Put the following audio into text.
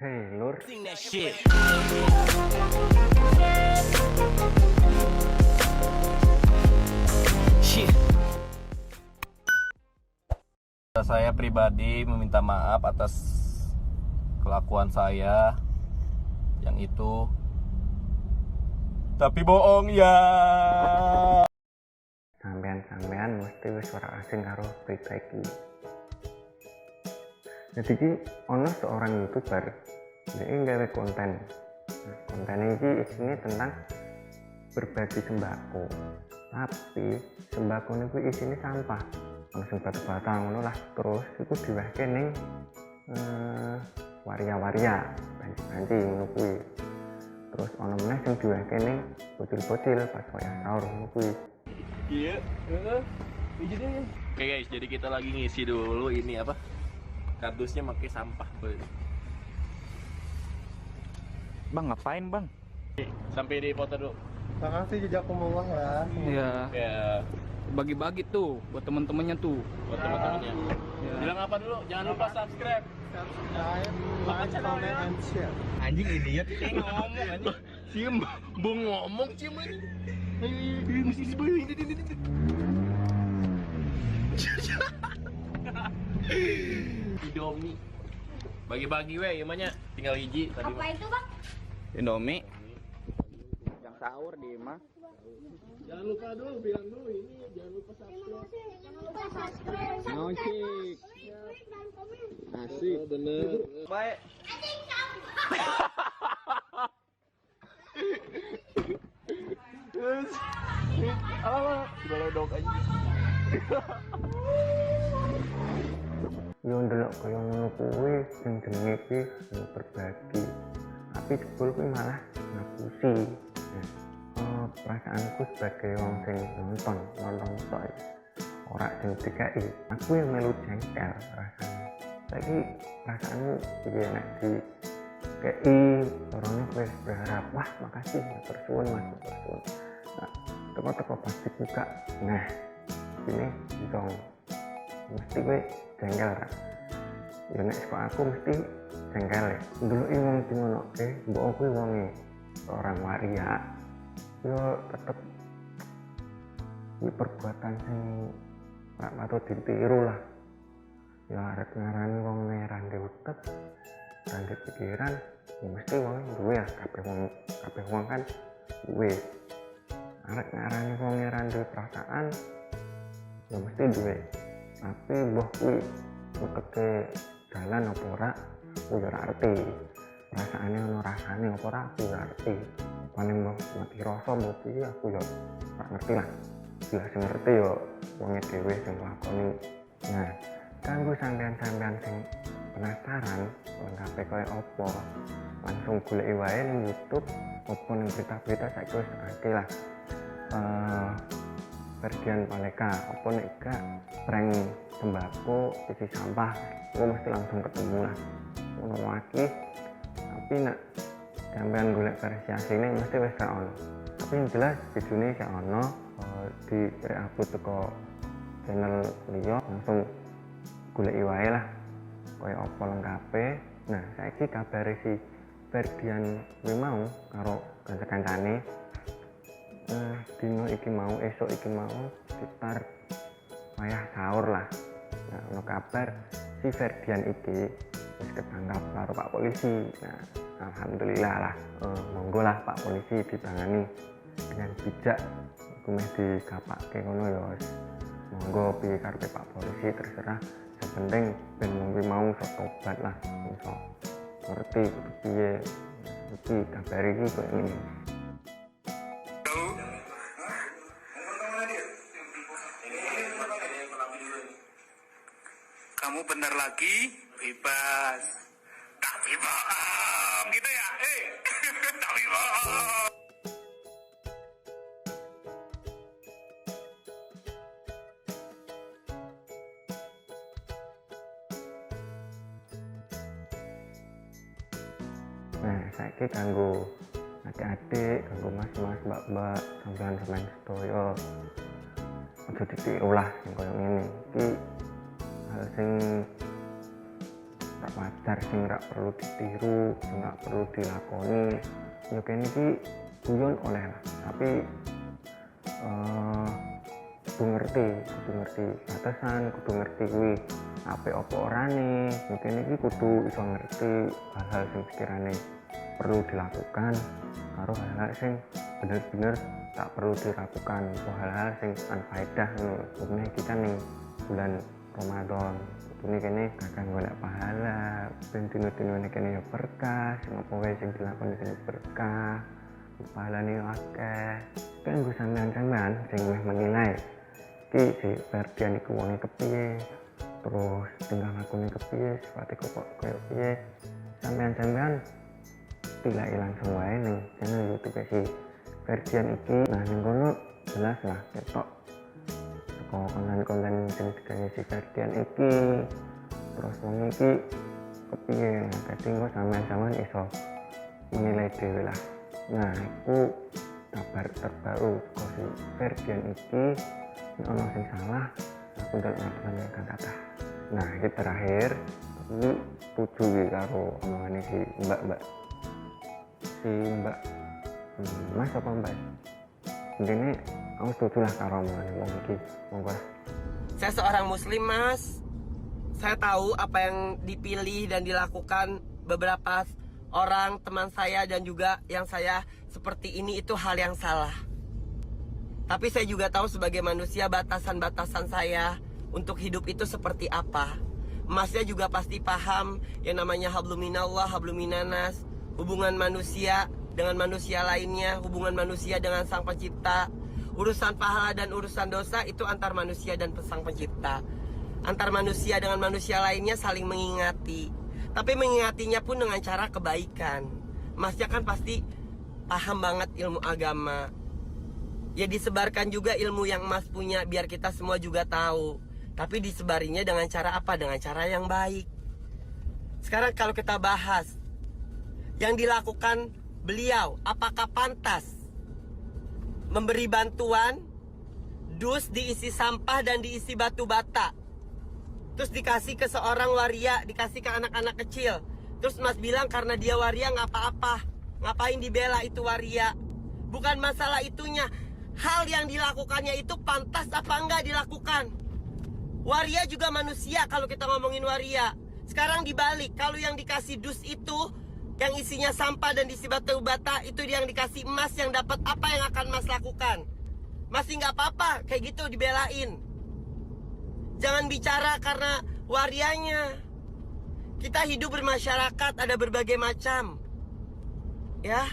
Hei lur, Sing that shit. Shit. Saya pribadi meminta maaf atas kelakuan saya yang itu, tapi bohong ya. sampean mesti wis ora asing karo berita iki. Jadi ki ono seorang YouTuber, dia nggawe konten. Nah, konten ini isinya tentang berbagi sembako. Tapi sembako niku isine sampah. Ono sing batu-bata ngono lah, terus iku diwehke ning waria-waria, banci-banci ngono kuwi. Terus ono meneh sing diwehke ning bocil-bocil pas wayah sahur ngono kuwi. Iya, oke guys, jadi kita lagi ngisi dulu ini apa? Kardusnya pakai sampah. Bang, ngapain bang? Sampai di foto dulu. Makasih jejak pembuang lah. Iya, Ya, bagi-bagi tuh buat temen-temennya tuh. buat teman-temannya. Ya. Bilang apa dulu? Jangan lupa subscribe. Subscribe, like, comment, and share. Anjing idiot, kayak ngomong anjing. Siem, bung ngomong siem ini. Ayo, mesti sebayu ini. Indomie. Bagi-bagi we, gimana? Tinggal hiji tadi. Apa itu bang? Indomie. Yang sahur di mah. Jangan lupa dulu, bilang dulu ini, jangan lupa subscribe. Jangan lupa subscribe. Ngocik. Like dan komen. Asik. Bener. Baik. Terus, apa? Golodok aja. Yo ndelok kaya ngono kuwi sing jenenge iki berbagi. Tapi jebul kuwi malah ngapusi. Nah, perasaanku sebagai wong sing nonton tok ora sing dikai. Aku yang melu jengkel rasane. Saiki perasaanmu piye nek di kei orangnya kowe berharap, wah makasih matur suwun Mas, matur suwun. Nah, teko-teko pas dibuka. Nah, ini dong mesti gue jengkel kan ya nek kok aku mesti jengkel ya dulu wong sing ngono ke mbok kuwi wonge orang waria yo tetep iki perbuatan sing ora patut ditiru lah ya arep ngarani wong ra ndek utek ra ndek pikiran ya mesti wong duwe ya kabeh wong kan duwe arep ngarani wong ra ndek perasaan ya mesti duwe. Tapi mbah kuwi uteke dalan apa ora aku ya ora ngerti. Perasaane ono rasane apa ora aku ya ngerti. Paling mbah mati rasa mbah piye aku ya ora ngerti lah. Jelas sing ngerti ya wong dhewe sing nglakoni. Nah, kanggo sampean-sampean sing penasaran lengkape koyo apa, langsung goleki wae ning YouTube apa ning berita-berita saiki wis akeh lah. Ferdian Paleka apa nek gak prank sembako isi sampah gue mesti langsung ketemu lah ngono lagi. Tapi nek sampean golek versi asline mesti wis gak ono, tapi yang jelas videone gak ono di upload teko channel liya langsung goleki wae lah koyo apa lengkape. Nah saiki kabare si Ferdian kuwi mau karo kanca-kancane dino iki mau esok iki mau sekitar wayah sahur lah. Nah ono kabar si Ferdian iki wis ketangkap karo Pak Polisi. Nah alhamdulillah lah, monggo lah Pak Polisi ditangani dengan bijak, iku meh dikapakke ngono ya wis monggo piye karepe Pak Polisi terserah, yang penting ben wong mau iso tobat lah, iso ngerti kudu piye iki kabar iki koyo ngene. Kamu bener lagi bebas, tapi bohong gitu ya, tapi bohong. Nah saiki kanggo adik-adik, kanggo mas-mas, mbak-mbak, sampean-sampean sedaya aja ditiru lah sing koyo ngene iki. Hal sing tak wajar sing ora perlu ditiru, sing ora perlu dilakoni. Ya kene iki guyon oleh lah, tapi kudu ngerti batasan, kudu ngerti kuwi apik apa orane. Mungkin iki kudu iso ngerti hal-hal sing sekirane perlu dilakukan karo hal-hal sing bener-bener tak perlu dilakukan, atau hal-hal sing anfaedah ngono. Kudune kita ning bulan Ramadan, kudune kene kakang golek pahala, ben dino-dino kene ya berkah, sing apa wae sing dilakoni sing berkah, pahalane akeh. Kan gue sampean-sampean sing meh menilai iki si Ferdian iku wonge kepiye, terus tingkah lakune kepiye, sifate kok koyo piye. Sampean-sampean tilai langsung wae ning channel YouTube si Ferdian iki. Nah ning kono jelas lah ketok saka konten-konten sing digawe si Ferdian iki, terus wong iki kepiye. Dadi engko sampean-sampean iso menilai dhewe lah. Nah iku kabar terbaru saka si Ferdian iki. Ono sing salah aku ndak ngapain kata. Nah iki terakhir aku setuju karo omongane si mbak Mas apa mbak, intinya aku setuju lah karo omongane wong iki. Monggo. Saya seorang muslim, Mas. Saya tahu apa yang dipilih dan dilakukan beberapa orang teman saya dan juga yang saya seperti ini itu hal yang salah. Tapi saya juga tahu sebagai manusia batasan-batasan saya untuk hidup itu seperti apa. Masnya juga pasti paham yang namanya habluminallah, habluminanas, hubungan manusia dengan manusia lainnya, hubungan manusia dengan sang pencipta. Urusan pahala dan urusan dosa itu antar manusia dan sang pencipta. Antar manusia dengan manusia lainnya saling mengingati. Tapi mengingatinya pun dengan cara kebaikan. Masnya kan pasti paham banget ilmu agama. Ya disebarkan juga ilmu yang Mas punya biar kita semua juga tahu. Tapi disebarinya dengan cara apa? Dengan cara yang baik. Sekarang kalau kita bahas yang dilakukan beliau, apakah pantas memberi bantuan dus diisi sampah dan diisi batu bata, terus dikasih ke seorang waria, dikasih ke anak-anak kecil, terus Mas bilang karena dia waria nggak apa-apa, ngapain dibela itu waria? Bukan masalah itunya, hal yang dilakukannya itu pantas apa enggak dilakukan. Waria juga manusia kalau kita ngomongin waria. Sekarang dibalik, kalau yang dikasih dus itu yang isinya sampah dan diisi batu bata, itu yang dikasih Mas yang dapat, apa yang akan Mas lakukan? Masih nggak apa-apa kayak gitu dibelain. Jangan bicara karena warianya. Kita hidup bermasyarakat, ada berbagai macam, ya.